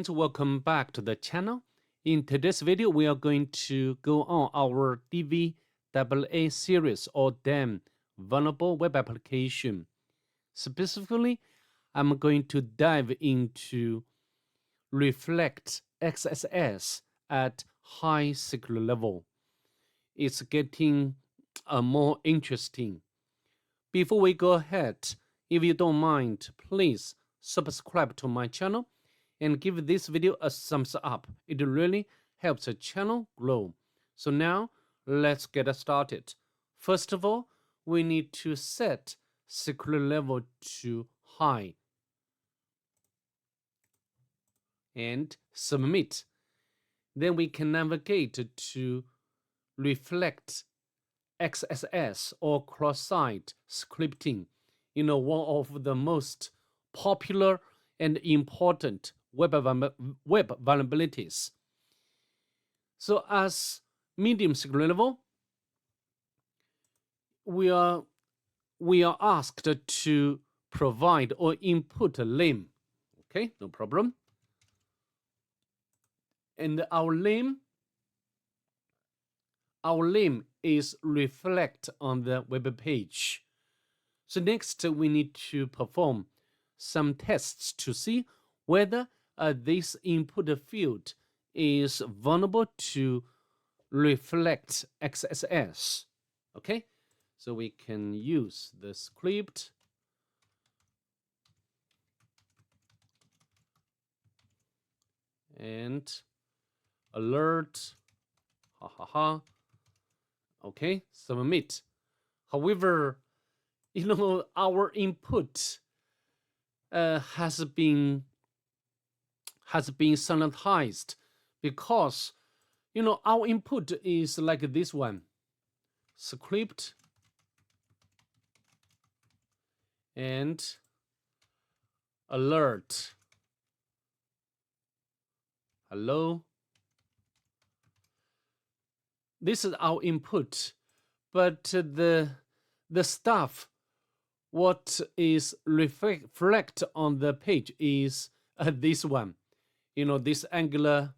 Welcome back to the channel. In today's video, we are going to go on our DVWA series or DAM vulnerable web application. Specifically, I'm going to dive into Reflect XSS at high security level. It's getting more interesting. Before we go ahead, if you don't mind, please subscribe to my channel and give this video a thumbs up. It really helps the channel grow. So now, let's get started. First of all, we need to set security level to high and submit. Then we can navigate to Reflect XSS or cross-site scripting. One of the most popular and important web vulnerabilities. So as medium security level, we are asked to provide or input a name. Okay, no problem. And our name is reflect on the web page. So next we need to perform some tests to see whether this input field is vulnerable to Reflect XSS. Okay, so we can use the script and alert. Okay, submit. However, our input has been sanitized because our input is like this one: script and alert. Hello. This is our input, but the stuff what is reflect on the page is this one, this angular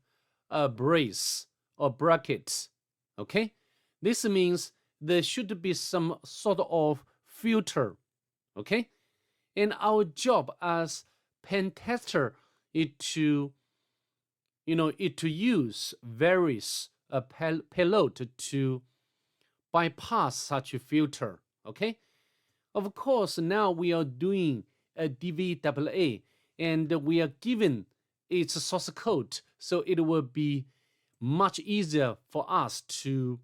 brace or bracket. Okay, this means there should be some sort of filter. Okay, and our job as pen tester is to use various payload to bypass such a filter. Okay, of course now we are doing a DVWA and we are given its source code, so it will be much easier for us to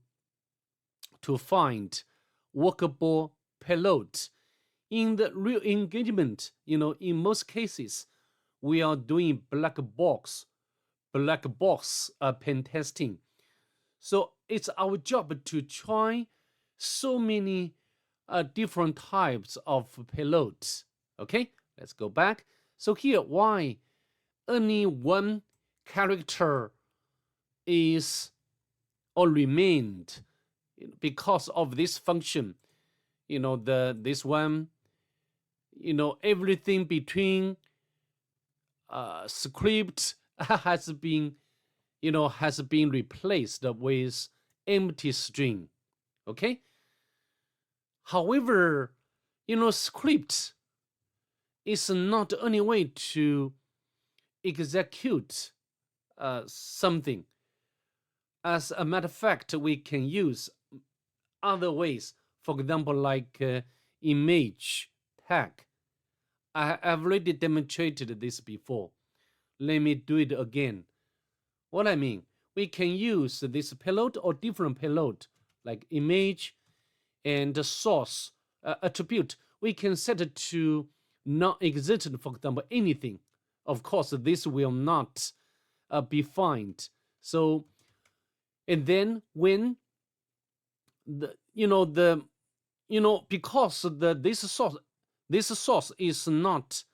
find workable payloads. In the real engagement, in most cases, we are doing black box pen testing. So it's our job to try so many different types of payloads. Okay, let's go back. So here, why only one character is or remained? Because of this function, this one, everything between script has been replaced with empty string. Okay, however, script is not the only way to execute something. As a matter of fact, we can use other ways, for example, like image tag. I've already demonstrated this before. Let me do it again. What I mean, we can use this payload or different payload like image and source attribute. We can set it to non-existent, for example, anything. Of course, this will not be found. So, and then when because this source is not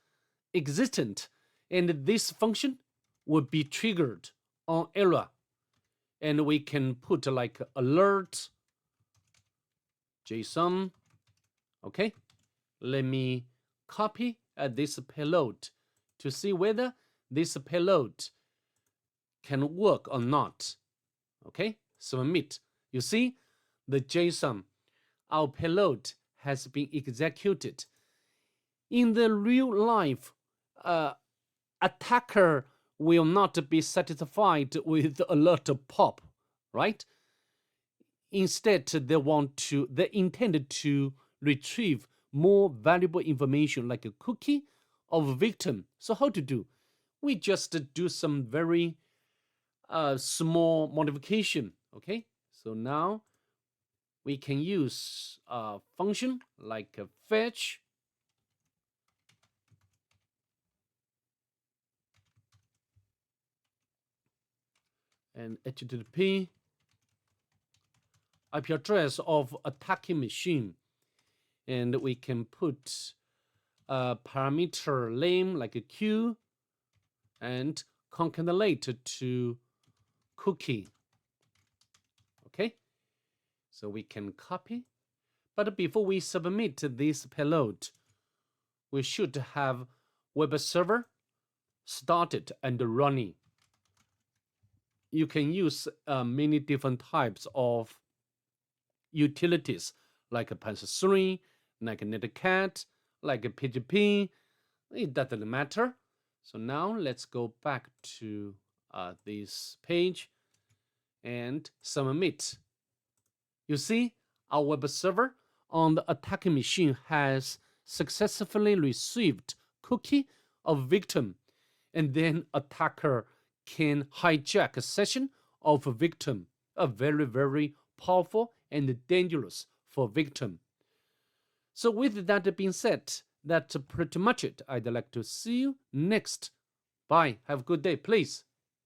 existent, and this function would be triggered on error, and we can put like alert JSON. Okay, let me copy this payload to see whether this payload can work or not. Okay, submit. You see, the JSON, our payload has been executed. In the real life, attacker will not be satisfied with alert pop, right? Instead, they intend to retrieve more valuable information like a cookie of a victim. So how to do? We just do some very small modification. Okay, so now we can use a function like a fetch and HTTP IP address of attacking machine, and we can put a parameter name like a Q and concatenate to cookie. Okay, so we can copy, but before we submit this payload, we should have web server started and running. You can use many different types of utilities like a Pans3, like a Netcat, like a PGP. It doesn't matter. So now let's go back to this page and submit. You see, our web server on the attacking machine has successfully received cookie of victim, and then attacker can hijack a session of a victim, a very, very powerful and dangerous for victim. So with that being said, that's pretty much it. I'd like to see you next. Bye. Have a good day, please.